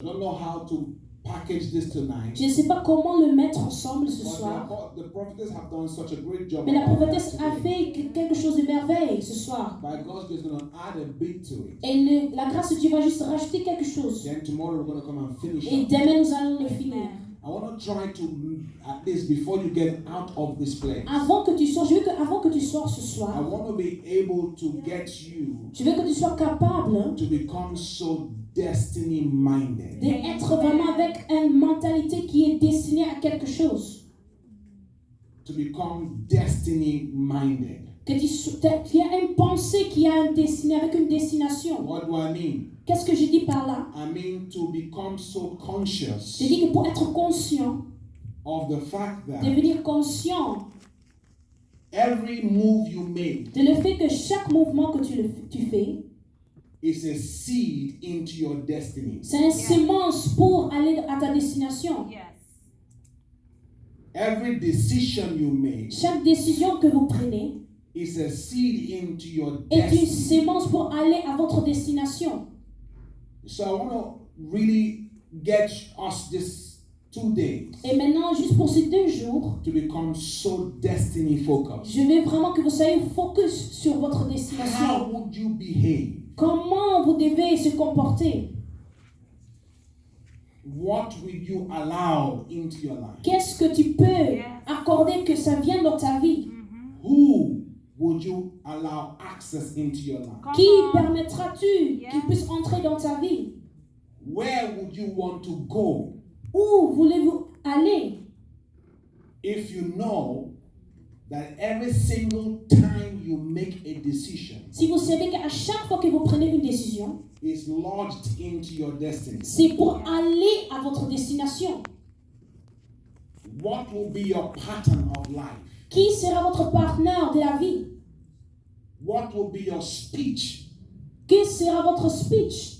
I don't know how to package this tonight. Je ne sais pas comment le mettre ensemble ce But soir. the prophetess have done such a great job. Mais la about that prophétesse a today. fait quelque chose de merveille ce soir. By God's grace, going to add a bit to it. Et la grâce de Dieu va juste rajouter quelque chose. Then tomorrow we're going to come and finish Et up. demain, nous allons le finir. I want to try to, at least before you get out of this place, Avant que tu sortes, je veux qu'avant que tu sortes ce I soir, want to be able to get you je veux que tu sois capable to become so destiny minded. d'être vraiment avec une mentalité qui est destinée à quelque chose. To become destiny minded. Qu'il y a une pensée qui a une destinée, avec une destination. What do I mean? Qu'est-ce que je dis par là? I mean to become so conscious Je dis que pour être conscient, of the fact that devenir conscient every move you make de le fait que chaque mouvement que tu fais, is a seed into your destiny. c'est une semence pour aller à ta destination. Every decision you make Chaque décision que vous prenez is a seed into your est une destiny. semence pour aller à votre destination. So I want to really get us this 2 days Et maintenant, juste pour ces 2 jours, to become so destiny focused. je veux vraiment que vous soyez focus sur votre How destination. would you behave? Comment vous devez se comporter? What will you allow into your life? Qu'est-ce que tu peux accorder que ça vienne dans ta vie? Who would you allow access into your life? Qui permettras-tu qu'il puisse entrer dans ta vie? Where would you want to go Où voulez-vous aller? if you know that every single time you make a decision Si vous savez qu'à chaque fois que vous prenez une décision, is lodged into your destiny? c'est pour aller à votre destination. What will be your pattern of life? Qui sera votre partenaire de la vie? What will be your speech? Quel sera votre speech?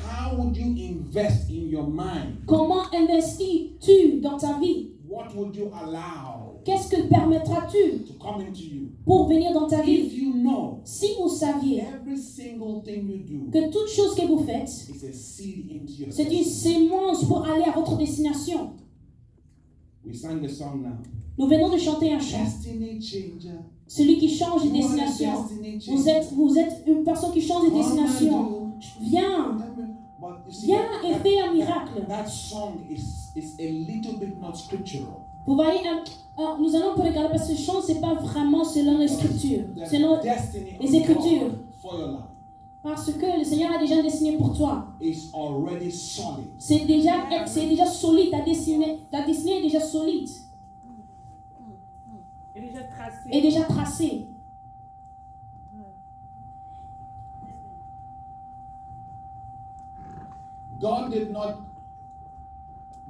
How would you invest in your mind? Comment investis-tu dans ta vie? What would you allow Qu'est-ce que permettras-tu to come into you? pour venir dans ta If vie? you know Si vous saviez every single thing you do que toute chose que vous faites, is a seed into your c'est une destiny. sémence pour aller à votre destination. We sang a song now. Nous venons de chanter un chant. Destiny changer. Celui qui change de You are a destination. destiny changer. Vous êtes une personne qui change de Come and destination. do. Viens, But you see, viens et fais un miracle. that song is a little bit not scriptural. Vous voyez, nous allons pour regarder parce que ce chant, c'est pas vraiment selon les scriptures, The selon destiny les of Écritures. God for your life parce que le Seigneur a déjà destiné pour toi. is already solid. C'est déjà solide. Ta destinée est déjà solide et déjà tracée. God did not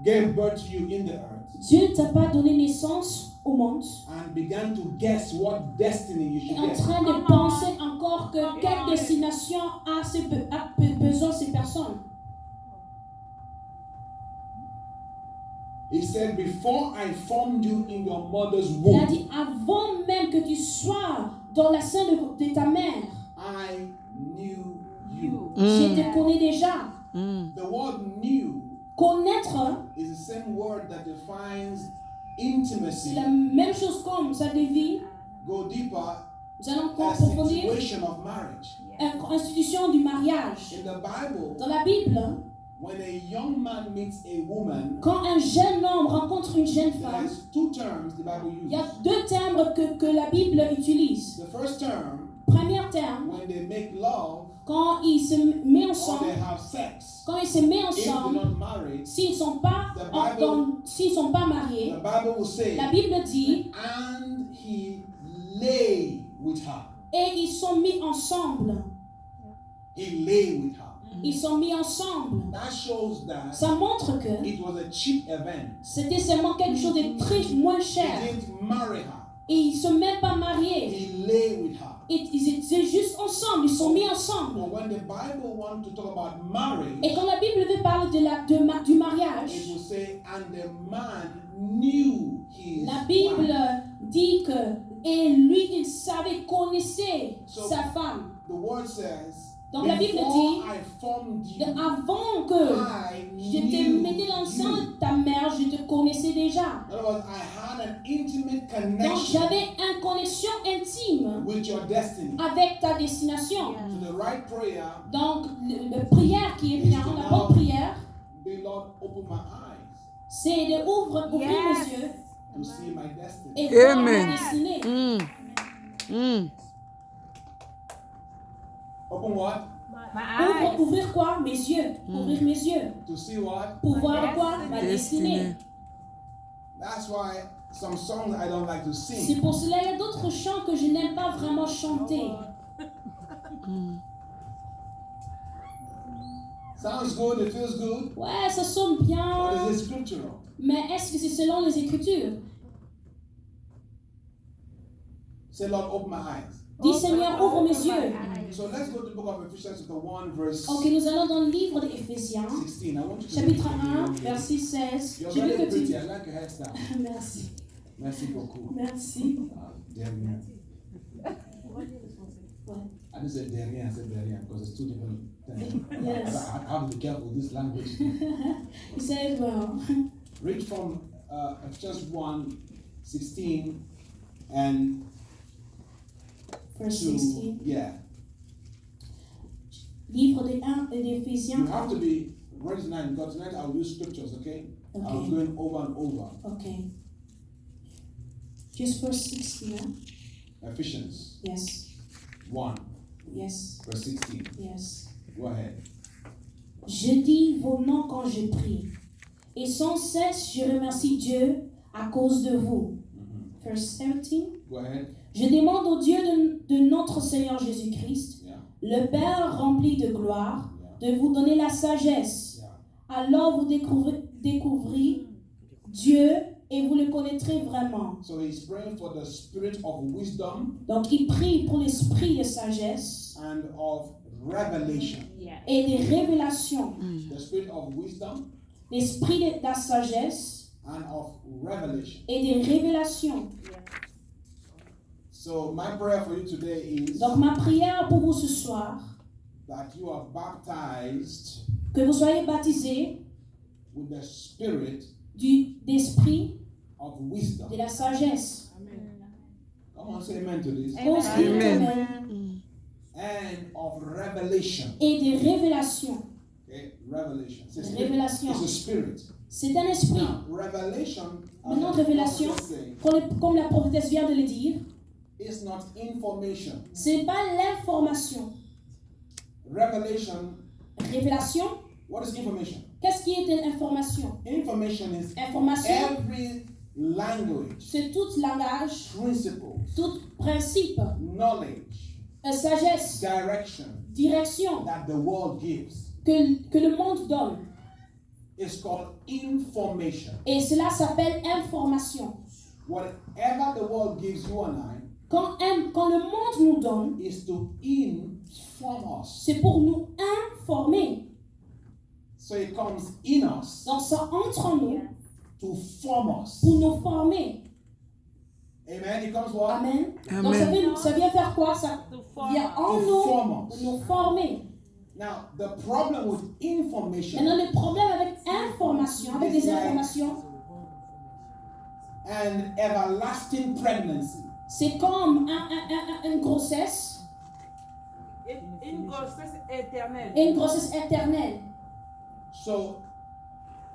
give birth to you in the earth Dieu ne t'a pas donné naissance au monde and began to guess what destiny you et should en get. train de penser encore que quelle destination a besoin ces personnes. He said, before I formed you in your mother's Il a womb, dit avant même que tu sois dans la sein de ta mère, I knew you. je te connais déjà. The word knew Connaître, is the same word that defines c'est intimacy. la même chose comme ça devient. Go deeper, Nous allons a approfondir situation of marriage. l'institution du mariage. In the Bible, Dans la Bible, when a young man meets a woman, quand un jeune homme rencontre une jeune femme, there's 2 terms the Bible il y a uses. 2 termes que la Bible utilise. The first term, Premier terme, when they make love quand ils se mettent or ensemble, they have sex, quand ils se mettent if they're ensemble, not married, s'ils sont pas mariés, the Bible will say, la Bible dit, and he lay with her. et ils sont mis ensemble. He lay with her. Ils sont mis ensemble. That shows that Ça montre que it was a cheap event. c'était seulement quelque chose de très moins He cher. didn't marry her. Et ils ne sont même pas mariés. He lay with her. Ils étaient juste ensemble, ils sont mis ensemble. But when the Bible wants to talk about marriage, Et quand la Bible veut parler du mariage, it will say, and the man knew his la Bible wife. dit que, et lui, il savait, connaissait So- sa femme. The word says, Donc la Bible Before dit, I formed you, avant que je te mettais dans le sein you. de ta mère, je te connaissais déjà. In other words, I had an intimate Donc connection j'avais une connexion intime with your destiny. avec ta destination. So the right prayer, Donc la prière qui est bien, la bonne prière, be Lord, open my eyes c'est d'ouvrir mes yeux to see my destiny. et voir Amen. ma destinée. Open what? Ouvrir quoi? Mes yeux. Ouvrir mes yeux. To see what? Pour voir quoi? Ma destinée. Destinée. That's why some songs I don't like to C'est sing. pour cela qu'il y a d'autres chants que je n'aime pas vraiment chanter. Sounds good, it feels good, Ouais, ça sonne but bien, is it scriptural? mais est-ce que c'est selon les Écritures? Say, Lord, open my eyes. Dis Seigneur, ouvre mes yeux. So let's go to the book of Ephesians chapter 1 verse Ok, nous allons dans le livre d'Éphésiens, 16. I want you to chapitre read for 1, me. verset 16. You're J'ai vu very que pretty. tu... I like your hairstyle. Merci, Merci beaucoup. merci. Derrière. Ouais. I didn't say derrière, I said derrière because it's two different things. Yes. I have to be careful with this language. He said, well, Read from Ephesians 1 16 and verse to 16. yeah. Livre de 1 d'Éphésiens You have to 1. be ready tonight because tonight I'll use scriptures, okay? I'll Okay. be going over and over. Okay. Just verse 16, huh? Ephesians Yes, 1 yes, verse 16. yes. Go ahead. Je dis vos noms quand je prie, et sans cesse je remercie Dieu à cause de vous. Verse 17. Go ahead. Je demande au Dieu de notre Seigneur Jésus-Christ, Yeah. le Père rempli de gloire, Yeah. de vous donner la sagesse. Yeah. Alors vous découvrirez Dieu et vous le connaîtrez vraiment. So he's praying for the spirit of wisdom Donc il prie pour l'esprit de sagesse and of revelation. et des révélations. The spirit of wisdom L'esprit de la sagesse and of revelation. et des révélations. So my prayer for you today is Donc ma prière pour vous ce soir, that you are baptized que vous soyez baptisés with the spirit d'esprit of wisdom. de la sagesse. Come on, say amen to this. Pose Amen. Amen. And of revelation. Et des révélations. Okay, revelation. It's a Des spirit. révélations. It's a spirit. C'est un esprit. Now, revelation, as Maintenant, the révélation, prophet say, comme la prophétesse vient de le dire, is not information. c'est pas l'information. Revelation, Révélation, what is information? qu'est-ce qui est une information? Information is Information, every language, c'est tout langage, principle, tout principe, knowledge, sagesse, direction direction that the world gives. que le monde donne. It's called information. Et cela s'appelle information. Whatever the world gives you and I Quand le monde nous donne, is to inform us. c'est pour nous informer. So it comes in us Donc ça entre en nous to form us. pour nous former. Amen. It comes what? Amen. Amen. Donc ça vient faire quoi? Ça vient en To nous form pour us. nous former. Now, the problem with information Maintenant, le problème avec information, avec des informations, and everlasting pregnancy. c'est comme une grossesse Une grossesse éternelle. et une grossesse éternelle. So,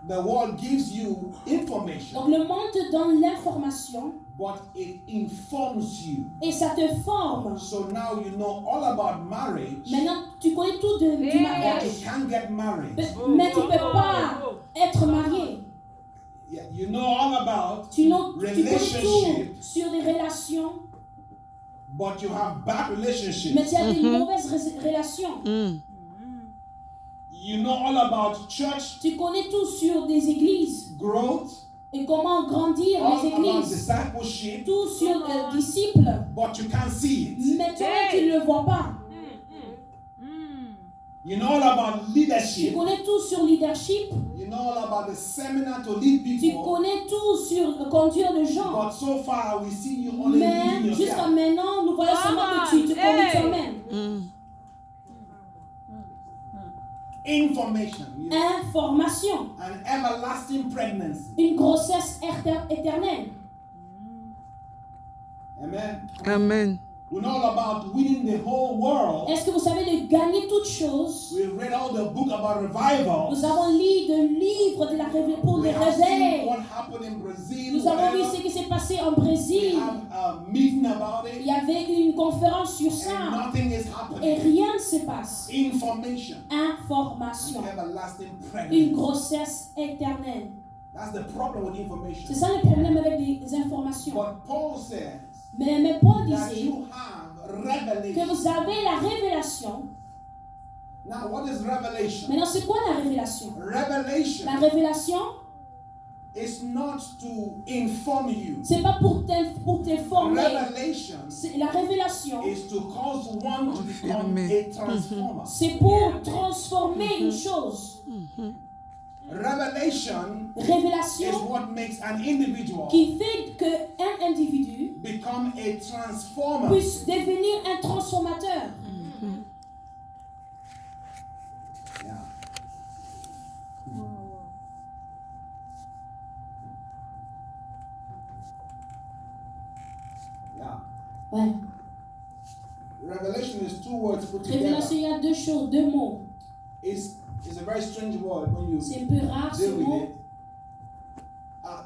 the world gives you information, Donc le monde te donne l'information but it informs you. et ça te forme. So now you know all about marriage, Maintenant, tu connais tout du but mariage, you can't get married. mais tu ne peux pas être marié. Yeah, you know all about Tu connais relationship, tout sur des relations, but you have bad mais relationships. tu as des mauvaises relations. You know all about church Tu connais tout sur des églises growth, et comment grandir all les about églises. discipleship, Tout sur les disciples, but you can't see it. mais toi tu ne le vois pas. You know all about Tu leadership. connais tout sur leadership, You know all about the seminar to lead tu people. connais tout sur conduire les gens. But so far we see you only Mais leading jusqu'à yourself. maintenant, nous voyons seulement que tu te connais toi-même. information, Information. an everlasting pregnancy. Une grossesse éternelle. Amen. Amen. We know all about winning the whole world. Est-ce que vous savez de gagner toutes choses? We read all the book about revival. Nous avons lu de livres de la pour We les have seen réveils. what happened in Brazil. Nous avons vu whatever. ce qui s'est passé en We Brésil. have a meeting about Il it, y avait une conférence sur and ça. nothing is Et happening. rien ne se passe. Information, Information. an everlasting Une pregnancy. grossesse éternelle. That's the problem with C'est information. ça le problème avec les informations. But Paul says Mais Paul that disait you have que revelation. vous avez la révélation. Now, what is revelation? Maintenant, c'est quoi la révélation? Revelation La révélation, is not to inform you. c'est pas pour t'informer. Revelation La révélation, is to cause one to become a transformer. c'est pour transformer une chose. Revelation is Révélation what makes an individual qui fait qu'un individu become a transformer. puisse devenir un transformateur. Yeah. Yeah. Ouais. Revelation is two words put together. Révélation, il y a deux choses, deux mots. It's a very strange word when you C'est un peu rare ce deal with mot. it.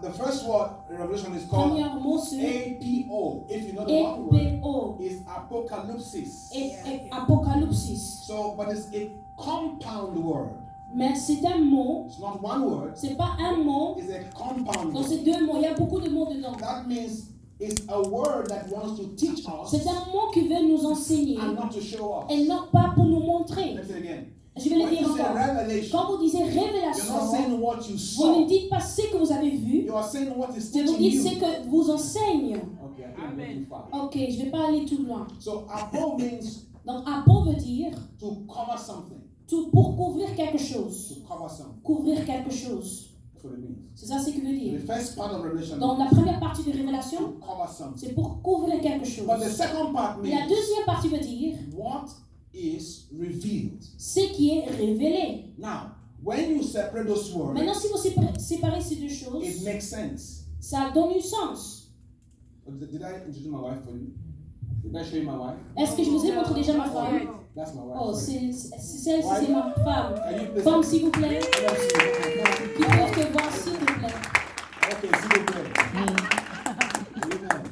The first word in Revelation is called Premier mot, c'est APO. If you know the one word, EPO. is apocalypsis. Et Apocalypse. So, but it's a compound word. Mais c'est un mot, It's not one word. c'est pas un mot, It's a compound donc word. c'est deux mots, il y a beaucoup de mots dedans. That means it's a word that wants to teach us C'est un mot qui veut nous enseigner and not to show us. et non pas pour nous montrer. Let's say it again. Je vais le When dire you say encore. revelation, Quand vous disiez you're not révélation, saying what you vous ne saw. dites pas ce que vous avez vu, You are saying what is mais vous teaching dites ce you. que vous enseigne. Okay, I think I'm going too far. Ok, je ne vais pas aller tout loin. So apo means Donc, apo veut dire to cover something. tout pour couvrir quelque chose. To cover something. Couvrir quelque chose. That's what it means. C'est ça ce que veut The dire. first part of Revelation Dans la is première partie de révélation, to cover something. c'est pour couvrir quelque chose. But the second part Et la means deuxième partie veut dire what is revealed. ce qui est révélé. Now, when you separate those words, Maintenant, si vous séparez ces deux it choses, makes sense. ça donne du sens. Did I introduce my wife for you? Did I show you my wife? Est-ce que je vous ai montré déjà ma femme? That's my wife. Oh, Sorry. celle-ci, c'est ma femme. Can you please- Femme, s'il vous plaît, Let's see. qui peuvent te voir, s'il te plaît. Okay, see you there. Amen.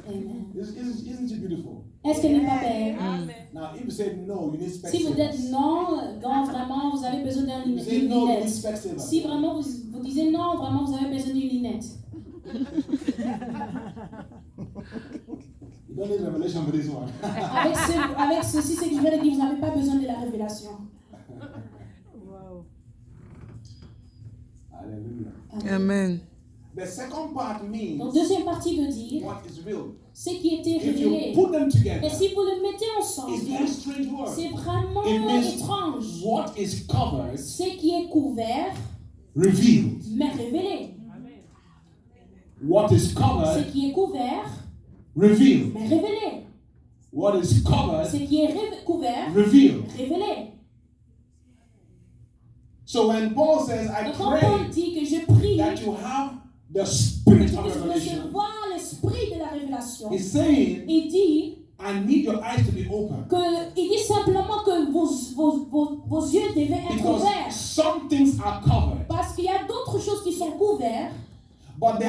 Amen. Isn't she beautiful? Est-ce qu'elle n'est pas belle? Amen. Now, if you say no, you need Si vous dites spectators. non, vraiment, vous avez besoin If you say d'une no, you need lunette. spectators. Si vraiment vous disiez non, vraiment, vous avez besoin d'une lunette. You don't need revelation for this one. Avec ceci, c'est que je vais le dire, vous n'avez pas besoin de la révélation. Hallelujah. Amen. The second part Donc, means deuxième partie veut dire what is real. ce qui était If you révélé. put them together, Et si vous le mettez ensemble, it's very strange word. c'est vraiment It means étrange. what is covered, Ce qui est couvert, revealed. mais révélé. What is Ce covered, qui est couvert, revealed. mais révélé. What is Ce covered, qui est couvert, revealed. révélé. So when Paul says, I Donc quand Paul pray dit que je prie, that you have the spirit que of vous revelation, recevoir l'esprit de la révélation, he's saying, il dit I need your eyes to be open. il dit simplement que vos yeux devaient être Because ouverts. some things are covered, Parce qu'il y a d'autres choses qui sont couvertes, but they